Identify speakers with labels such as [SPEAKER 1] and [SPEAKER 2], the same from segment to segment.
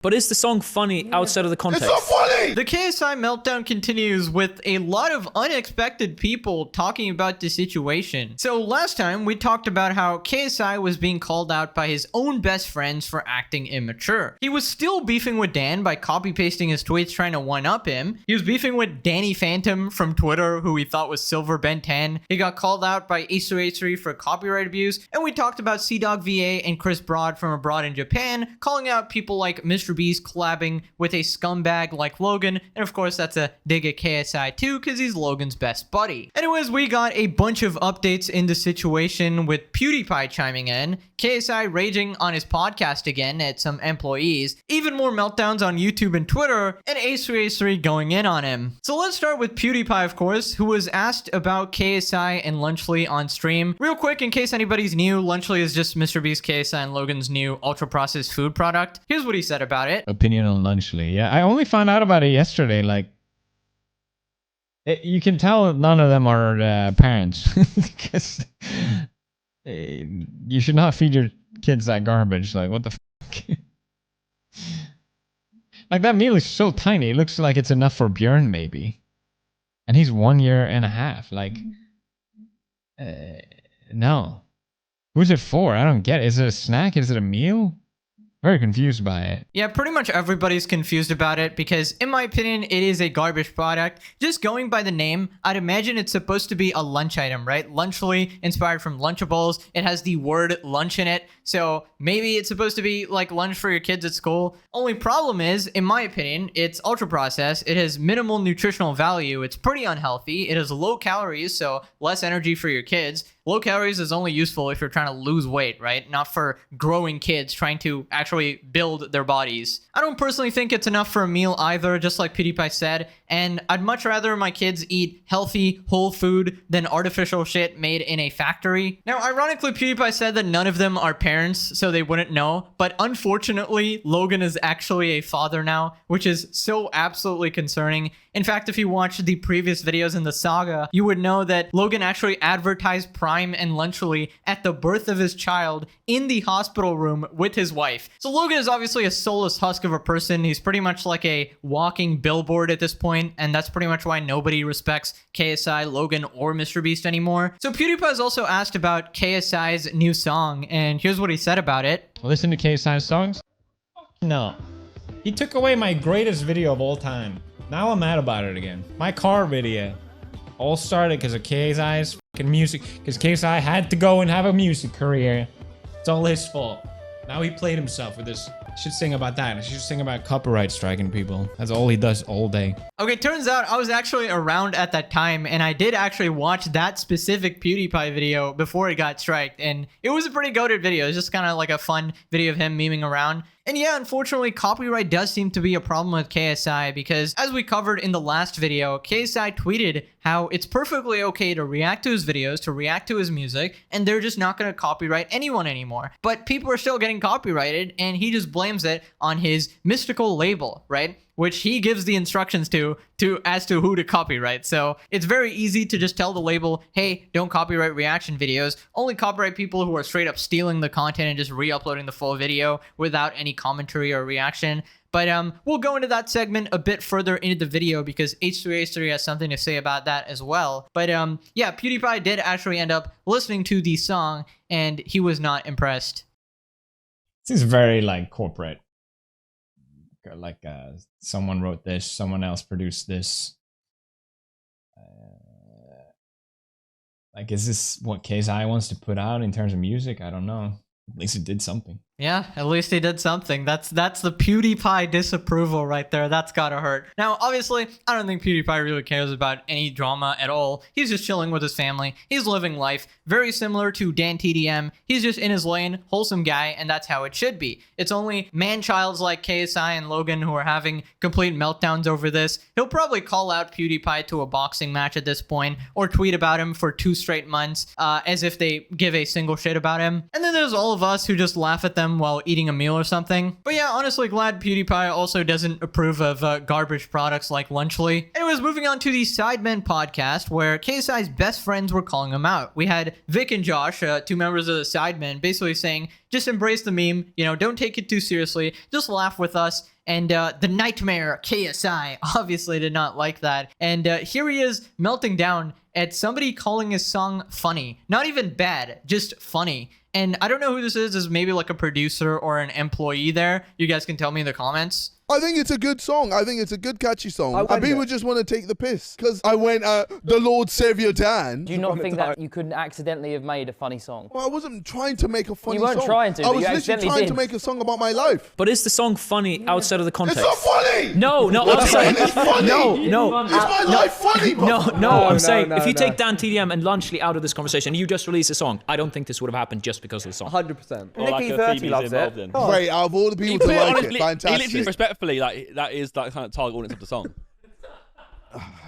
[SPEAKER 1] But is the song funny outside of the context?
[SPEAKER 2] It's not funny!
[SPEAKER 3] The KSI meltdown continues with a lot of unexpected people talking about the situation. So last time we talked about how KSI was being called out by his own best friends for acting immature. He was still beefing with Dan by copy pasting his tweets trying to one up him. He was beefing with Danny Phantom from Twitter, who he thought was Silver Ben 10. He got called out by Ace2H3 for copyright abuse. And we talked about CDawg VA and Chris Broad from abroad in Japan, calling out people like Mr. Beast collabing with a scumbag like Logan, and of course that's a dig at KSI too because he's Logan's best buddy. Anyways, we got a bunch of updates in the situation with PewDiePie chiming in, KSI raging on his podcast again at some employees, even more meltdowns on YouTube and Twitter, and Ace3 going in on him. So let's start with PewDiePie, of course, who was asked about KSI and Lunchly on stream. Real quick, in case anybody's new, Lunchly is just Mr. Beast, KSI, and Logan's new ultra-processed food product. Here's what he said about it.
[SPEAKER 4] Opinion on Lunchly. Yeah, I only found out about it yesterday. Like, you can tell none of them are parents because you should not feed your kids that garbage. Like, what the fuck? Like, that meal is so tiny. It looks like it's enough for Björn, maybe. And he's 1 year and a half. Like, no. Who's it for? I don't get it. Is it a snack? Is it a meal? Very confused by it.
[SPEAKER 3] Yeah, pretty much everybody's confused about it because, in my opinion, it is a garbage product. Just going by the name, I'd imagine it's supposed to be a lunch item, right? Lunchly, inspired from Lunchables. It has the word lunch in it, so maybe it's supposed to be like lunch for your kids at school. Only problem is, in my opinion, it's ultra-processed. It has minimal nutritional value. It's pretty unhealthy. It has low calories, so less energy for your kids. Low calories is only useful if you're trying to lose weight, right? Not for growing kids trying to actually build their bodies. I don't personally think it's enough for a meal either, just like PewDiePie said, and I'd much rather my kids eat healthy, whole food than artificial shit made in a factory. Now, ironically, PewDiePie said that none of them are parents, so they wouldn't know, but unfortunately, Logan is actually a father now, which is so absolutely concerning. In fact, if you watched the previous videos in the saga, you would know that Logan actually advertised Prime and Lunchly at the birth of his child in the hospital room with his wife. So Logan is obviously a soulless husk of a person. He's pretty much like a walking billboard at this point, and that's pretty much why nobody respects KSI, Logan, or Mr. Beast anymore. So PewDiePie is also asked about KSI's new song, and here's what he said about it.
[SPEAKER 4] Listen to KSI's songs? No. He took away my greatest video of all time. Now I'm mad about it again. My car video all started because of KSI's fucking music. Because KSI had to go and have a music career. It's all his fault. Now he played himself with this. I should sing about that. I should sing about copyright striking people. That's all he does all day.
[SPEAKER 3] Okay, turns out I was actually around at that time, and I did actually watch that specific PewDiePie video before it got striked, and it was a pretty goated video. It's just kind of like a fun video of him memeing around. And yeah, unfortunately, copyright does seem to be a problem with KSI because, as we covered in the last video, KSI tweeted how it's perfectly okay to react to his videos, to react to his music, and they're just not going to copyright anyone anymore. But people are still getting copyrighted, and he just blames it on his mystical label, right? Which he gives the instructions to as to who to copyright. So it's very easy to just tell the label, hey, don't copyright reaction videos. Only copyright people who are straight up stealing the content and just re-uploading the full video without any commentary or reaction. But we'll go into that segment a bit further into the video because H3H3 has something to say about that as well. But yeah, PewDiePie did actually end up listening to the song and he was not impressed.
[SPEAKER 4] This is very like corporate. Like someone wrote this, someone else produced this. Like, is this what KSI wants to put out in terms of music? I don't know. At least it did something.
[SPEAKER 3] Yeah, at least he did something. That's the PewDiePie disapproval right there. That's gotta hurt. Now, obviously, I don't think PewDiePie really cares about any drama at all. He's just chilling with his family. He's living life. Very similar to Dan TDM. He's just in his lane, wholesome guy, and that's how it should be. It's only man-childs like KSI and Logan who are having complete meltdowns over this. He'll probably call out PewDiePie to a boxing match at this point, or tweet about him for 2 straight months, as if they give a single shit about him. And then there's all of us who just laugh at them TDM while eating a meal or something. But yeah, honestly glad PewDiePie also doesn't approve of garbage products like Lunchly. Anyways, moving on to the SidMen Podcast, where KSI's best friends were calling him out. We had Vic and Josh, two members of the SidMen, basically saying, just embrace the meme, don't take it too seriously, just laugh with us. And the nightmare KSI obviously did not like that. And here he is melting down at somebody calling his song funny. Not even bad, just funny. And I don't know who this is. This is maybe like a producer or an employee there. You guys can tell me in the comments.
[SPEAKER 2] I think it's a good song. I think it's a good, catchy song.
[SPEAKER 5] I
[SPEAKER 2] And people just want to take the piss. Because I went, the Lord Savior Dan.
[SPEAKER 5] Do you not think that you couldn't accidentally have made a funny song?
[SPEAKER 2] Well, I wasn't trying to make a funny song.
[SPEAKER 5] You weren't trying to,
[SPEAKER 2] I
[SPEAKER 5] but
[SPEAKER 2] was
[SPEAKER 5] you
[SPEAKER 2] literally
[SPEAKER 5] accidentally
[SPEAKER 2] trying
[SPEAKER 5] did.
[SPEAKER 2] to make a song about my life.
[SPEAKER 1] But is the song funny outside of the context?
[SPEAKER 2] It's not funny!
[SPEAKER 1] No,
[SPEAKER 2] What
[SPEAKER 1] I'm
[SPEAKER 2] I'm
[SPEAKER 1] saying.
[SPEAKER 2] saying is funny!
[SPEAKER 1] No.
[SPEAKER 2] Is my life funny, bro?
[SPEAKER 1] I'm saying
[SPEAKER 5] no,
[SPEAKER 1] if you
[SPEAKER 5] no.
[SPEAKER 1] take Dan TDM and Lunchly out of this conversation, you just release a song, I don't think this would have happened just because of the song.
[SPEAKER 6] 100%.
[SPEAKER 7] Or like
[SPEAKER 6] Nikki
[SPEAKER 7] a
[SPEAKER 6] 30
[SPEAKER 7] Phoebe's
[SPEAKER 6] loves
[SPEAKER 7] involved
[SPEAKER 6] it.
[SPEAKER 7] in.
[SPEAKER 2] Great, out of all the people to
[SPEAKER 7] He
[SPEAKER 2] like
[SPEAKER 7] literally,
[SPEAKER 2] it, fantastic.
[SPEAKER 7] respectfully, that is that kind of target audience of the song.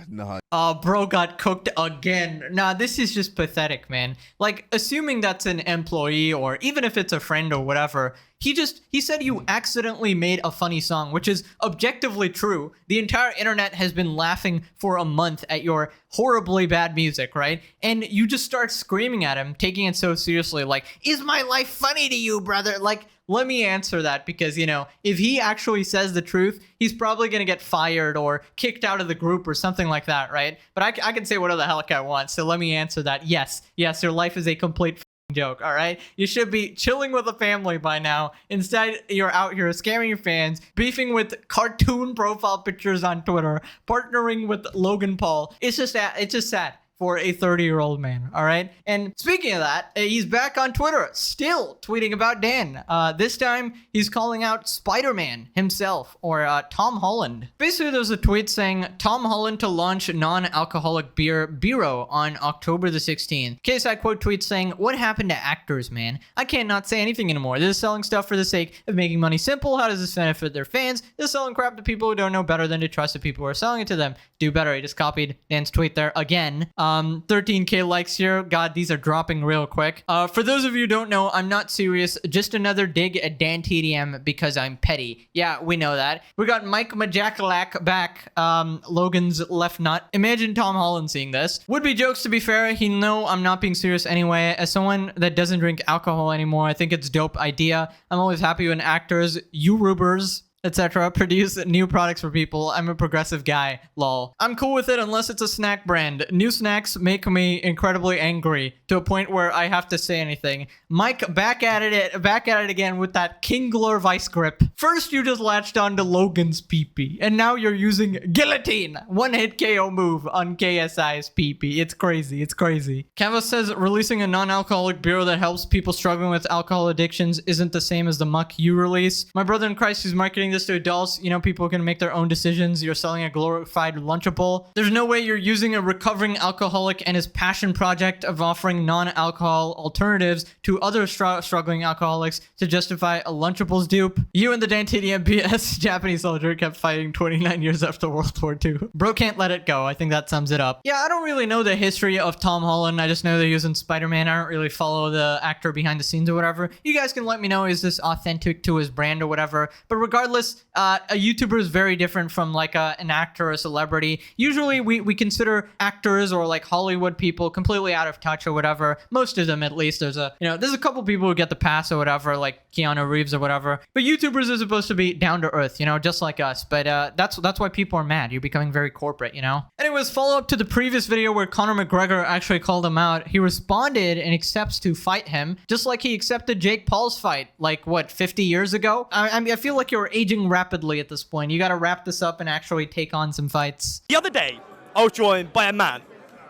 [SPEAKER 2] No.
[SPEAKER 3] Oh, bro got cooked again. Nah, this is just pathetic, man. Like, assuming that's an employee or even if it's a friend or whatever, he said you accidentally made a funny song, which is objectively true. The entire internet has been laughing for a month at your horribly bad music, right? And you just start screaming at him, taking it so seriously, like, is my life funny to you, brother? Like, let me answer that because, if he actually says the truth, he's probably going to get fired or kicked out of the group or something like that, right? But I can say whatever the heck I want, so let me answer that. Yes, your life is a complete joke, all right? You should be chilling with a family by now. Instead, you're out here scamming your fans, beefing with cartoon profile pictures on Twitter, partnering with Logan Paul. It's just sad. For a 30-year-old man, all right? And speaking of that, he's back on Twitter, still tweeting about Dan. This time, he's calling out Spider-Man himself, or Tom Holland. Basically, there's a tweet saying, Tom Holland to launch non-alcoholic beer Biro on October the 16th. KSI quote tweets saying, what happened to actors, man? I can't not say anything anymore. This is selling stuff for the sake of making money simple. How does this benefit their fans? This is selling crap to people who don't know better than to trust the people who are selling it to them. Do better. He just copied Dan's tweet there again. 13k likes here. God, these are dropping real quick. For those of you who don't know, I'm not serious. Just another dig at Dan TDM because I'm petty. Yeah, we know that. We got Mike Majakalak back. Logan's left nut. Imagine Tom Holland seeing this. Would be jokes to be fair. He know I'm not being serious anyway. As someone that doesn't drink alcohol anymore, I think it's a dope idea. I'm always happy when actors, YouTubers, etc. produce new products for people. I'm a progressive guy, lol. I'm cool with it unless it's a snack brand. New snacks make me incredibly angry to a point where I have to say anything. Mike, back at it again with that King Glor vice grip. First you just latched on to Logan's PP, and now you're using guillotine. One hit KO move on KSI's PP. It's crazy. Canvas says releasing a non-alcoholic beer that helps people struggling with alcohol addictions isn't the same as the muck you release. My brother in Christ who's marketing this to adults, people can make their own decisions. You're selling a glorified Lunchable. There's no way you're using a recovering alcoholic and his passion project of offering non-alcohol alternatives to other struggling alcoholics to justify a Lunchables dupe. You and the Dan TDM BS Japanese soldier kept fighting 29 years after World War II. Bro can't let it go. I think that sums it up. Yeah, I don't really know the history of Tom Holland. I just know they're using Spider-Man. I don't really follow the actor behind the scenes or whatever. You guys can let me know, is this authentic to his brand or whatever? But regardless, a YouTuber is very different from like an actor or a celebrity. Usually we consider actors or like Hollywood people completely out of touch or whatever. Most of them, at least. There's a couple people who get the pass or whatever, like Keanu Reeves or whatever. But YouTubers are supposed to be down to earth, just like us. But that's why people are mad. You're becoming very corporate, Anyways, follow up to the previous video where Conor McGregor actually called him out. He responded and accepts to fight him, just like he accepted Jake Paul's fight, like 50 years ago. I feel like you're aging rapidly at this point. You got to wrap this up and actually take on some fights.
[SPEAKER 8] The other day, I was joined by a man.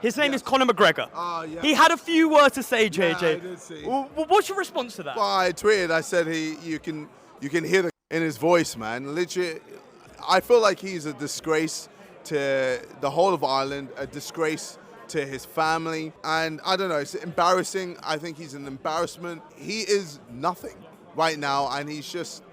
[SPEAKER 8] His name is Conor McGregor.
[SPEAKER 2] Yeah.
[SPEAKER 8] He had a few words to say, JJ.
[SPEAKER 2] I did see.
[SPEAKER 8] What's your response to that?
[SPEAKER 2] Well, I tweeted, I said you can hear in his voice, man. Literally, I feel like he's a disgrace to the whole of Ireland, a disgrace to his family, and I don't know, it's embarrassing. I think he's an embarrassment. He is nothing right now, and he's just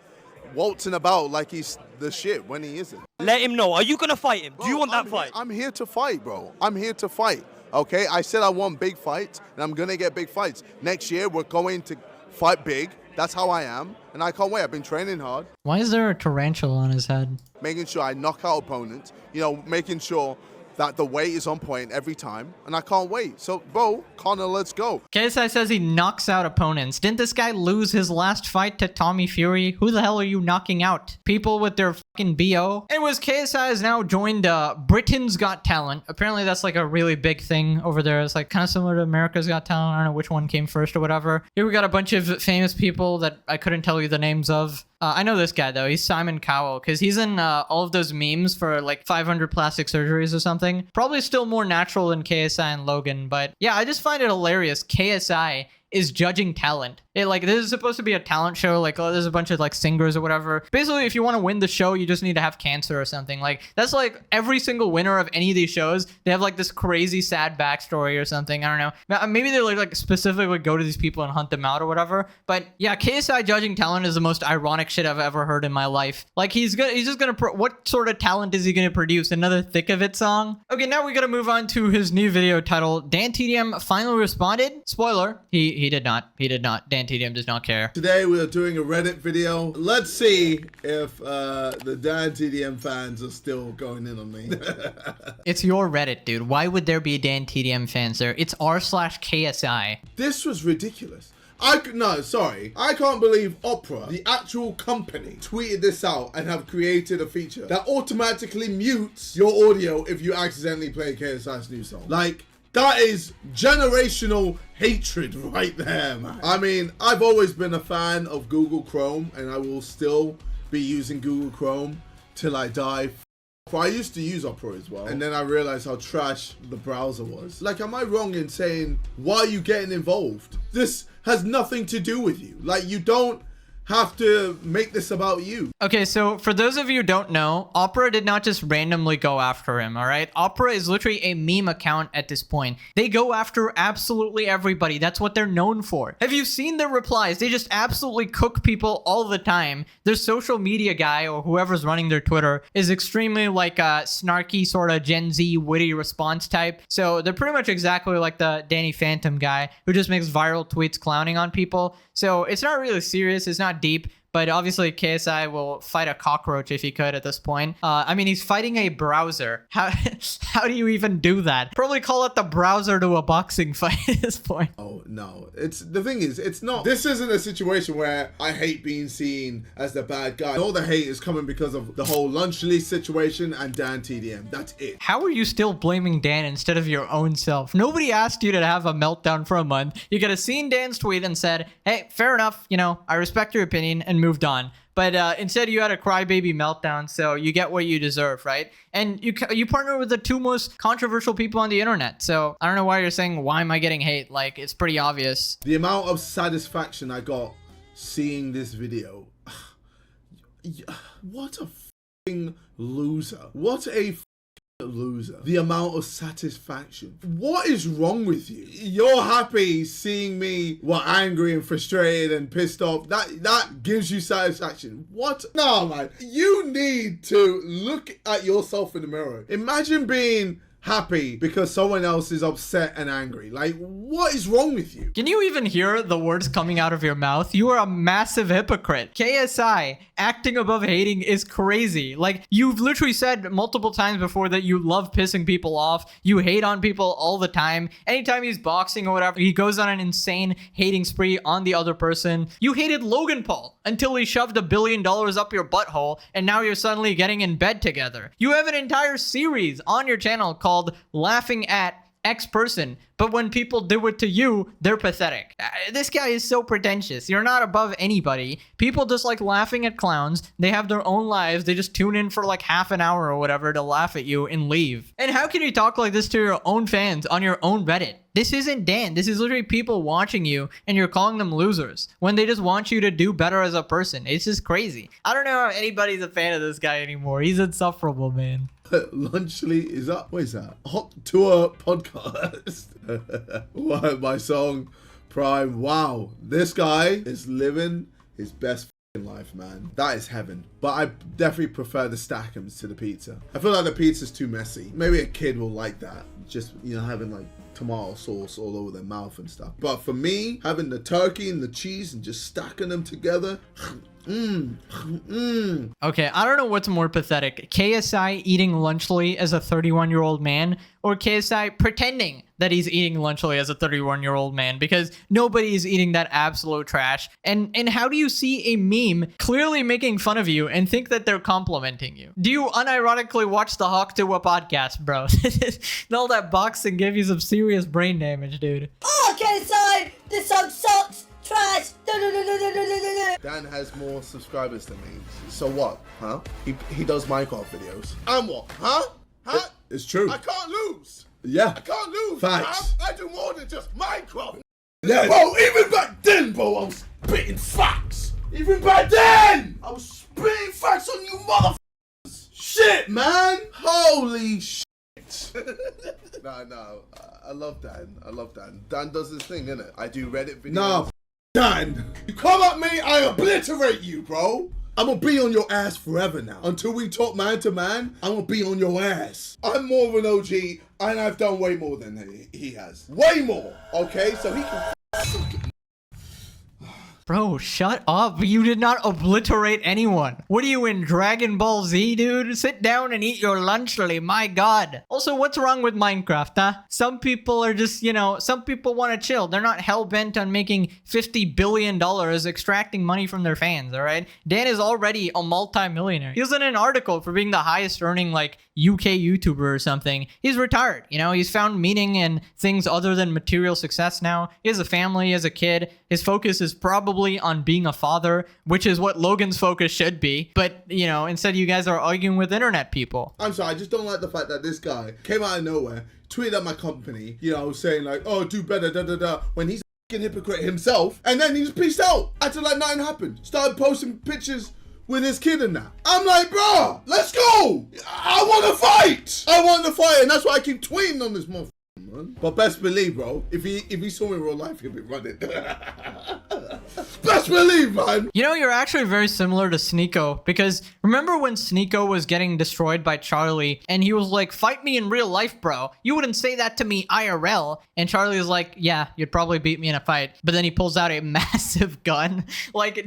[SPEAKER 2] waltzing about like he's the shit when he isn't.
[SPEAKER 8] Let him know. Are you going to fight him? Do you want that fight?
[SPEAKER 2] I'm here to fight, bro. I'm here to fight, okay? I said I want big fights, and I'm going to get big fights. Next year, we're going to fight big. That's how I am, and I can't wait. I've been training hard,
[SPEAKER 3] Why is there a tarantula on his head?
[SPEAKER 2] making sure I knock out opponents, making sure that the weight is on point every time, and I can't wait. So, bro, Conor, let's go.
[SPEAKER 3] KSI says he knocks out opponents. Didn't this guy lose his last fight to Tommy Fury? Who the hell are you knocking out? People with their fucking BO? Anyways, KSI has now joined Britain's Got Talent. Apparently that's like a really big thing over there. It's like kind of similar to America's Got Talent. I don't know which one came first or whatever. Here we got a bunch of famous people that I couldn't tell you the names of. I know this guy though. He's Simon Cowell because he's in all of those memes for like 500 plastic surgeries or something. Probably still more natural than KSI and Logan, but yeah, I just find it hilarious. KSI is judging talent. This is supposed to be a talent show. There's a bunch of like singers or whatever. Basically, if you want to win the show, you just need to have cancer or something. That's like every single winner of any of these shows. They have like this crazy sad backstory or something. I don't know. Maybe they like specifically go to these people and hunt them out or whatever. But yeah, KSI judging talent is the most ironic shit I've ever heard in my life. He's just gonna what sort of talent is he gonna produce? Another Thick of It song? Okay, now we gotta move on to his new video titled Dan TDM finally responded. Spoiler, he did not. He did not. Dan TDM does not care.
[SPEAKER 2] Today we are doing a Reddit video. Let's see if the Dan TDM fans are still going in on me.
[SPEAKER 3] It's your Reddit, dude. Why would there be Dan TDM fans there? It's r/KSI.
[SPEAKER 2] This was ridiculous. I can't believe Opera, the actual company, tweeted this out and have created a feature that automatically mutes your audio if you accidentally play KSI's new song. That is generational hatred right there, man. I mean, I've always been a fan of Google Chrome, and I will still be using Google Chrome till I die. I used to use Opera as well, and then I realized how trash the browser was. Am I wrong in saying, why are you getting involved? This has nothing to do with you. You don't have to make this about you.
[SPEAKER 3] Okay, so for those of you who don't know, Opera did not just randomly go after him, all right? Opera is literally a meme account at this point. They go after absolutely everybody. That's what they're known for. Have you seen their replies? They just absolutely cook people all the time. Their social media guy or whoever's running their Twitter is extremely like a snarky sort of Gen Z witty response type. So they're pretty much exactly like the Danny Phantom guy who just makes viral tweets clowning on people. So it's not really serious. It's not deep. But obviously, KSI will fight a cockroach if he could at this point. I mean, he's fighting a browser. How do you even do that? Probably call it the browser to a boxing fight at this point.
[SPEAKER 2] Oh, no. The thing is, it's not. This isn't a situation where I hate being seen as the bad guy. All the hate is coming because of the whole lunch release situation and Dan TDM. That's it.
[SPEAKER 3] How are you still blaming Dan instead of your own self? Nobody asked you to have a meltdown for a month. You could have seen Dan's tweet and said, hey, fair enough. I respect your opinion and moved on. But instead you had a crybaby meltdown, so you get what you deserve, right? And you partner with the two most controversial people on the internet. So I don't know why you're saying, why am I getting hate? It's pretty obvious.
[SPEAKER 2] The amount of satisfaction I got seeing this video. What a f***ing loser. What a loser. The amount of satisfaction. What is wrong with you? You're happy seeing me angry and frustrated and pissed off. That gives you satisfaction. What? No, man. You need to look at yourself in the mirror. Imagine being happy because someone else is upset and angry. What is wrong with you?
[SPEAKER 3] Can you even hear the words coming out of your mouth? You are a massive hypocrite. KSI, acting above hating is crazy. You've literally said multiple times before that you love pissing people off. You hate on people all the time. Anytime he's boxing or whatever, he goes on an insane hating spree on the other person. You hated Logan Paul until he shoved $1 billion up your butthole, and now you're suddenly getting in bed together. You have an entire series on your channel called Laughing at X Person, but when people do it to you, they're pathetic. This guy is so pretentious. You're not above anybody. People just like laughing at clowns. They have their own lives. They just tune in for half an hour or whatever to laugh at you and leave. And how can you talk like this to your own fans on your own Reddit? This isn't Dan. This is literally people watching you and you're calling them losers when they just want you to do better as a person. It's just crazy. I don't know if anybody's a fan of this guy anymore. He's insufferable, man.
[SPEAKER 2] Lunchly is up. What is that? Hot Tour Podcast. My song Prime. Wow, this guy is living his best life, man. That is heaven. But I definitely prefer the Stackums to the pizza. I feel like the pizza's too messy. Maybe a kid will like that. Just, having tomato sauce all over their mouth and stuff. But for me, having the turkey and the cheese and just stacking them together,
[SPEAKER 3] Okay, I don't know what's more pathetic. KSI eating lunchly as a 31-year-old man, or KSI pretending that he's eating lunchly as a 31-year-old man, because nobody is eating that absolute trash. And how do you see a meme clearly making fun of you and think that they're complimenting you? Do you unironically watch the Hawk to a podcast, bro? All that boxing gave you some serious brain damage, dude.
[SPEAKER 6] Oh, KSI, this song sucks. Trash.
[SPEAKER 2] Dan has more subscribers than me. So what? Huh? He does Minecraft videos. And what? Huh? It's true. I can't lose. Yeah. I can't lose. Facts. I do more than just Minecraft. Yeah. Bro, even back then, bro, I was spitting facts. Even back then, I was spitting facts on you motherfuckers. Shit, man. Holy shit. No. I love Dan. Dan does this thing, innit? I do Reddit videos. No. Dan, you come at me, I obliterate you, bro. I'm gonna be on your ass forever now. Until we talk man to man, I'm gonna be on your ass. I'm more of an OG, and I've done way more than he has. Way more, okay? So he can
[SPEAKER 3] Bro, shut up. You did not obliterate anyone. What are you in Dragon Ball Z, dude? Sit down and eat your lunch, Lily. My God. Also, what's wrong with Minecraft, huh? Some people are just, some people want to chill. They're not hell-bent on making $50 billion extracting money from their fans, all right? Dan is already a multi-millionaire. He was in an article for being the highest earning, UK YouTuber or something. He's retired, He's found meaning in things other than material success now. He has a family, he has a kid. His focus is probably on being a father, which is what Logan's focus should be. But, instead you guys are arguing with internet people.
[SPEAKER 2] I'm sorry, I just don't like the fact that this guy came out of nowhere, tweeted at my company, saying oh, do better, when he's a fucking hypocrite himself, and then he just peaced out, acted like nothing happened, started posting pictures with his kid and that. I'm like, bro, let's go. I want to fight. And that's why I keep tweeting on this motherfucker, man. But best believe, bro, if he saw me in real life, he'll be running. Best believe, man.
[SPEAKER 3] You're actually very similar to Sneeko, because remember when Sneeko was getting destroyed by Charlie and he was like, fight me in real life, bro. You wouldn't say that to me IRL. And Charlie was like, yeah, you'd probably beat me in a fight. But then he pulls out a massive gun.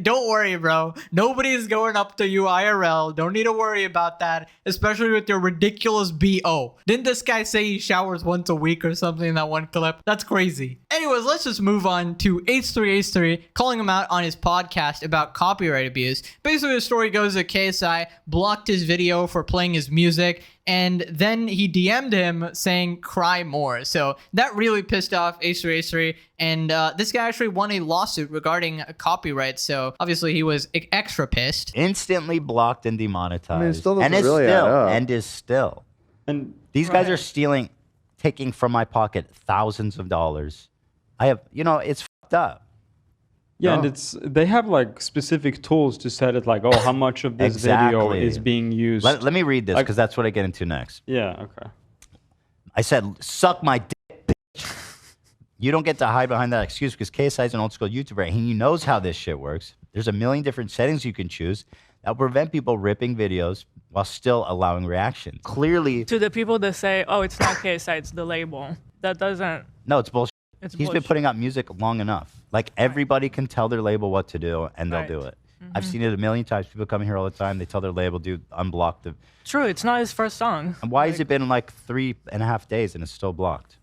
[SPEAKER 3] Don't worry, bro. Nobody's going up to you IRL. Don't need to worry about that, especially with your ridiculous BO. Didn't this guy say he showers once a week or something in that one clip? That's crazy. Anyways, let's just move on to H3H3 calling him out on his podcast about copyright abuse. Basically, the story goes that KSI blocked his video for playing his music, and then he DM'd him saying, cry more. So that really pissed off H3H3, and this guy actually won a lawsuit regarding copyright, so obviously he was extra pissed.
[SPEAKER 9] Instantly blocked and demonetized.
[SPEAKER 10] I mean, it still doesn't really add up.
[SPEAKER 9] And is still.
[SPEAKER 10] And
[SPEAKER 9] these guys are taking from my pocket thousands of dollars. It's fucked up.
[SPEAKER 10] Yeah, and they have specific tools to set it how much of this video is being used.
[SPEAKER 9] Let me read this because that's what I get into next.
[SPEAKER 10] Yeah, okay.
[SPEAKER 9] I said, suck my dick, bitch. You don't get to hide behind that excuse because KSI is an old school YouTuber and he knows how this shit works. There's a million different settings you can choose that will prevent people ripping videos while still allowing reaction. Clearly.
[SPEAKER 11] To the people that say, oh, it's not KSI, it's the label. That doesn't.
[SPEAKER 9] No, it's bullshit. He's been putting out music long enough. Everybody can tell their label what to do, and they'll do it. I've seen it a million times. People come here all the time. They tell their label, dude, unblock the...
[SPEAKER 11] True, it's not his first song.
[SPEAKER 9] And why has it been 3.5 days and it's still blocked?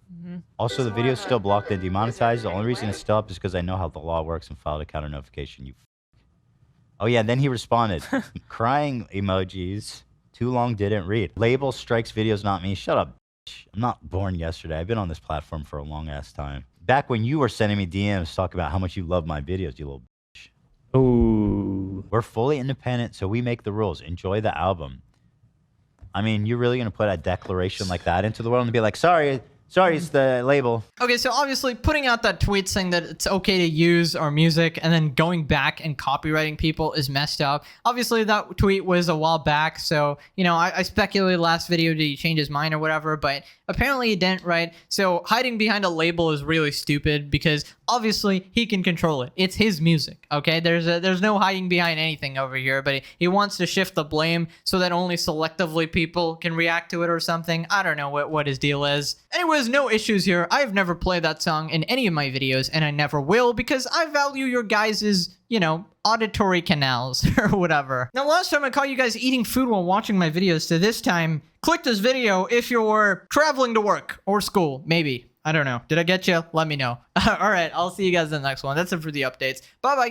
[SPEAKER 9] Also, the video's still blocked and demonetized. The only reason it's still up is because I know how the law works and filed a counter notification. Oh, yeah, and then he responded. Crying emojis. Too long, didn't read. Label strikes videos, not me. Shut up. I'm not born yesterday. I've been on this platform for a long-ass time. Back when you were sending me DMs talking about how much you love my videos, you little bitch.
[SPEAKER 10] Ooh.
[SPEAKER 9] We're fully independent, so we make the rules. Enjoy the album. I mean, you're really going to put a declaration like that into the world and be like, sorry, it's the label.
[SPEAKER 3] Okay, so obviously putting out that tweet saying that it's okay to use our music and then going back and copywriting people is messed up. Obviously, that tweet was a while back, so, I speculated last video, did he change his mind or whatever, but apparently he didn't, right? So hiding behind a label is really stupid because obviously he can control it. It's his music, okay? There's no hiding behind anything over here, but he wants to shift the blame so that only selectively people can react to it or something. I don't know what his deal is. Anyways, no issues here. I've never played that song in any of my videos, and I never will because I value your guys's, auditory canals or whatever. Now, last time I caught you guys eating food while watching my videos, so this time, click this video if you're traveling to work or school, maybe. I don't know. Did I get you? Let me know. All right, I'll see you guys in the next one. That's it for the updates. Bye-bye.